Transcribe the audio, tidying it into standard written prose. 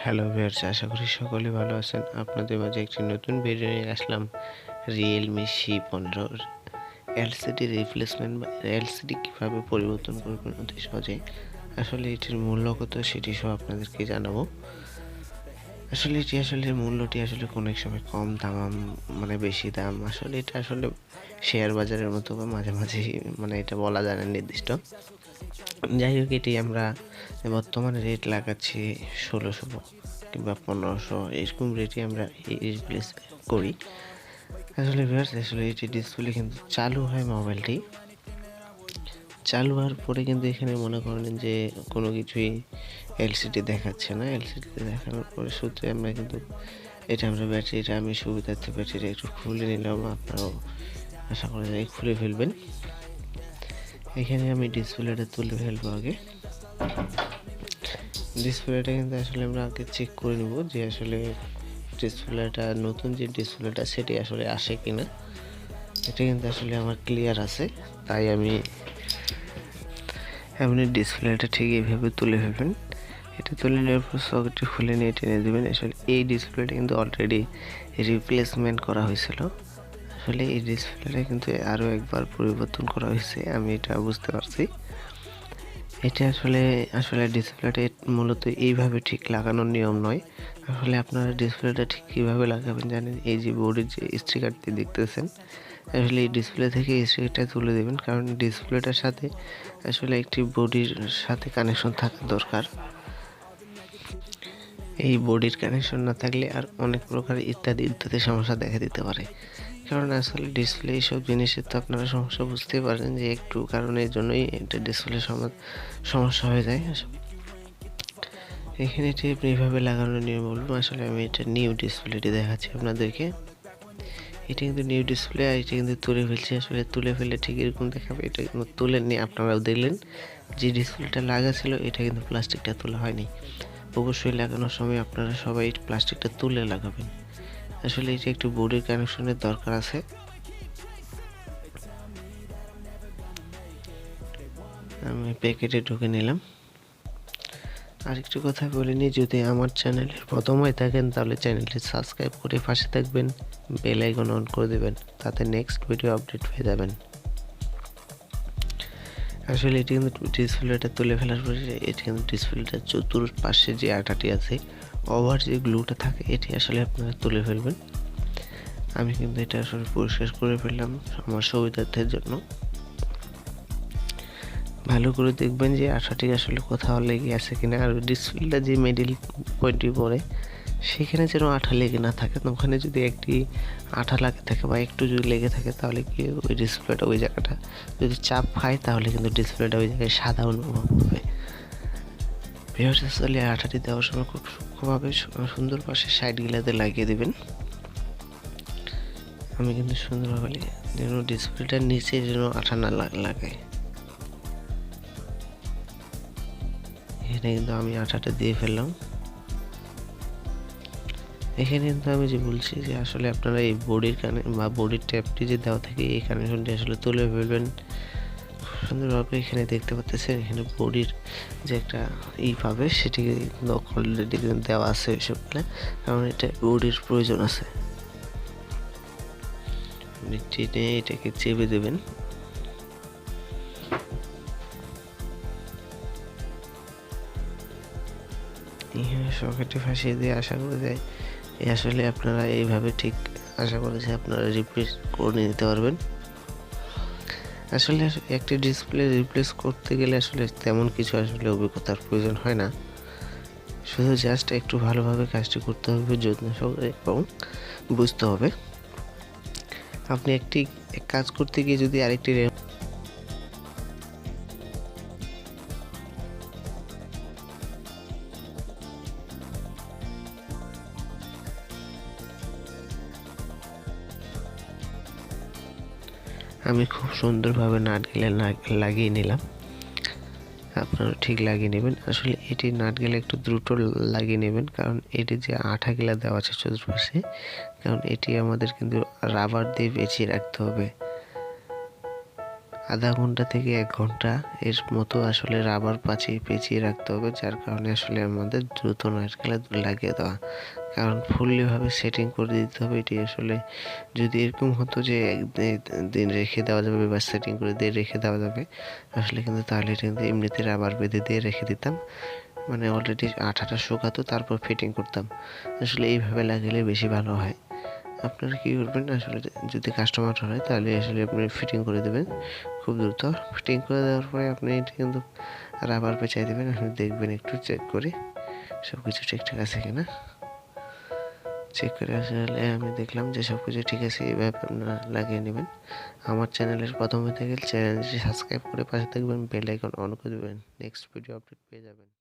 Hello viewers, আশা করি সকলে ভালো আছেন। আপনাদের মাঝে একটি নতুন ভিডিও নিয়ে আসলাম। Realme-C15 এলসিডি রিপ্লেসমেন্ট বা এলসিডি কীভাবে পরিবর্তন করবেন অতি সহজে। আসলে এটির মূল্য কত সেটি সব আপনাদেরকে জানাবো। এটি মূল্যটি কোনো এক সময় কম দাম মানে বেশি দাম, আসলে এটা শেয়ার বাজারের মতো বা মাঝে মাঝে এটা বলা যায় না নির্দিষ্ট। যাই হোক, এটি আমরা বর্তমানে রেট লাগাচ্ছি 1600 কিংবা 1500, এরকম রেটে আমরা রিপ্লেস করি। এটি ডিসপ্লে কিন্তু চালু হয়, মোবাইলটি চালু হওয়ার পরে কিন্তু এখানে মনে করেন যে কোনো কিছুই এলসিডি দেখাচ্ছে না। এলসিডি দেখানোর পরে সূত্রে আমরা ব্যাটারিটা আমি সুবিধার্থে ব্যাটারিটা একটু খুলে নিলাম। আপনারাও আশা করা যায় খুলে ফেলবেন। এখানে আমি ডিসপ্লেটা তুলে ফেলবো। আগে ডিসপ্লেটা কিন্তু আমরা আগে চেক করে নেব যে ডিসপ্লেটা নতুন যে ডিসপ্লেটা সেটি আসে কিনা। এটা কিন্তু আমার ক্লিয়ার আছে, তাই আপনি ডিসপ্লেটা ঠিক এইভাবে তুলে ফেলবেন। এটা তুলে নেওয়ার পর সকেটটি খুলে নিয়ে টেনে দেবেন। এই ডিসপ্লেটা কিন্তু অলরেডি রিপ্লেসমেন্ট করা হয়েছিল। এই ডিসপ্লেটা কিন্তু আরও একবার পরিবর্তন করা হয়েছে, আমি এটা বুঝতে পারছি। এটা ডিসপ্লেটা মূলত এইভাবে ঠিক লাগানোর নিয়ম নয়। আপনারা ডিসপ্লেটা ঠিক কীভাবে লাগাবেন জানেন? এই যে বোর্ডের যে স্টিকারটি দেখতেছেন, এই ডিসপ্লে থেকে স্টিকারটা তুলে দেবেন, কারণ ডিসপ্লেটার সাথে একটি বডির সাথে কানেকশন থাকা দরকার। এই বডির কানেকশন না থাকলে আর অনেক প্রকার ইত্যাদি সমস্যা দেখা দিতে পারে। কারণ ডিসপ্লে এইসব জিনিসের তো আপনারা সমস্যা বুঝতেই পারেন যে একটু কারণের জন্যই এটা ডিসপ্লে সমস্যা হয়ে যায়। এখানে এটি এইভাবে লাগানোর নিয়ম বলবো। আমি এটা নিউ ডিসপ্লেটি দেখাচ্ছি আপনাদেরকে। এটা কিন্তু নিউ ডিসপ্লে, আর এটা কিন্তু তুলে ফেলছি। তুলে ফেলে ঠিক এরকম দেখাবে। এটা কিন্তু তুলে নিয়ে আপনারাও দেখলেন যে ডিসপ্লেটা লাগা ছিল, এটা কিন্তু প্লাস্টিকটা তোলা হয়নি। অবশ্যই লাগানোর সময় আপনারা সবাই প্লাস্টিকটা তুলে লাগাবেন। এটা একটু বোর্ডের কানেকশনের দরকার আছে। আমি প্যাকেটে ঢুকে নিলাম। আরেকটু কথা বলে নিই, যদি আমার চ্যানেলের প্রথম হয়ে থাকেন তাহলে চ্যানেলটি সাবস্ক্রাইব করে পাশে থাকবেন, বেল আইকন অন করে দেবেন, তাতে নেক্সট ভিডিও আপডেট হয়ে যাবেন। এটি কিন্তু ডিসপ্লেটা তুলে ফেলার পরে এটি কিন্তু ডিসপ্লেটার চতুর্পাশে যে আঠাটি আছে, ওভার যে গ্লুটা থাকে, এটি আপনারা তুলে ফেলবেন। আমি কিন্তু এটা পরিষ্কার করে ফেললাম আমার সুবিধার্থের জন্য। ভালো করে দেখবেন যে আঠাটি কোথাও লেগে আছে কিনা, আর ডিসপ্লেটা যে মিডল পয়েন্টটি পড়ে সেখানে যেন আঠা লেগে না থাকে। ওখানে যদি একটি আঠা লাগে থাকে বা একটু যদি লেগে থাকে, তাহলে কি ওই ডিসপ্লেটা ওই জায়গাটা যদি চাপ খায়, তাহলে কিন্তু ডিসপ্লেটা ওই জায়গায় সাদা অনুভব হবে। আঠাটি দেওয়ার সময় খুব সূক্ষ্মভাবে সুন্দর পাশে সাইডগুলোতে লাগিয়ে দেবেন। আমি কিন্তু সুন্দরভাবে যেন ডিসপ্লেটার নিচে যেন আঠা না লাগে। এখানে কিন্তু আমি আঠাটা দিয়ে ফেললাম। এখানে কিন্তু আমি যে বলছি যে আপনারা এই বোর্ডের বোর্ডের ট্যাপটি যে দেওয়া থাকে, এই কানেকশনটি তুলে ফেলবেন সুন্দরভাবে। এখানে দেখতে পাচ্ছেন, এখানে বোর্ডের যে একটা পাবে সেটি অলরেডি দেওয়া আছে ওইসবগুলো, কারণ এটা বোর্ডের প্রয়োজন আছে। টেনে এটাকে চেপে দেবেন। সকেটে ফাঁসিয়ে দিয়ে আশা করা যায় আপনারা এইভাবে ঠিক আশা করা যায় আপনারা রিপ্লেস করে নিতে পারবেন। একটি ডিসপ্লে রিপ্লেস করতে গেলে তেমন কিছু অভিজ্ঞতার প্রয়োজন হয় না। শুধু জাস্ট একটু ভালোভাবে কাজটি করতে হবে, যত্ন সহকারে, এবং বুঝতে হবে। আপনি একটি কাজ করতে গিয়ে যদি আরেকটি আমি খুব সুন্দরভাবে নাটগুলো লাগিয়ে নিলাম। আপনারা ঠিক লাগিয়ে নেবেন। এটি নাটগুলো একটু দ্রুত লাগিয়ে নেবেন, কারণ এটি যে আঠাগুলা দেওয়া আছে চতুর্পাশে, কারণ এটি আমাদের কিন্তু রাবার দিয়ে পেঁচিয়ে রাখতে হবে। আধা ঘন্টা থেকে 1 ঘন্টা এর মতো আসলে রাবার পেঁচিয়ে রাখতে হবে, যার কারণে আসলে আমাদের দ্রুত নারকেলে লাগিয়ে দেওয়া। কারণ ফুললিভাবে সেটিং করে দিতে হবে। এটি আসলে যদি এরকম হতো যে দিন রেখে দেওয়া যাবে বা সেটিং করে দিয়ে রেখে দেওয়া যাবে, আসলে কিন্তু তাহলে এটা কিন্তু এমনিতে রাবার বেঁধে দিয়ে রেখে দিতাম, মানে অলরেডি আঠাটা শুকাতো, তারপর ফিটিং করতাম। আসলে এইভাবে লাগালে বেশি ভালো হয়। আপনারা কী করবেন, আসলে যদি কাস্টমার হয় তাহলে আসলে আপনি ফিটিং করে দেবেন খুব দ্রুত। ফিটিং করে দেওয়ার পরে আপনি এটা কিন্তু রাবার পেঁচাই দেবেন। আপনি দেখবেন একটু চেক করে সব কিছু ঠিকঠাক আছে কিনা। চেক করে আসলে আমি দেখলাম যে সব কিছু ঠিক আছে। এইভাবে আপনারা লাগিয়ে নেবেন। আমার চ্যানেলের প্রথম হতে গেলে চ্যানেলটি সাবস্ক্রাইব করে পাশে থাকবেন, বেল আইকন অন করে দেবেন, নেক্সট ভিডিও আপডেট পেয়ে যাবেন।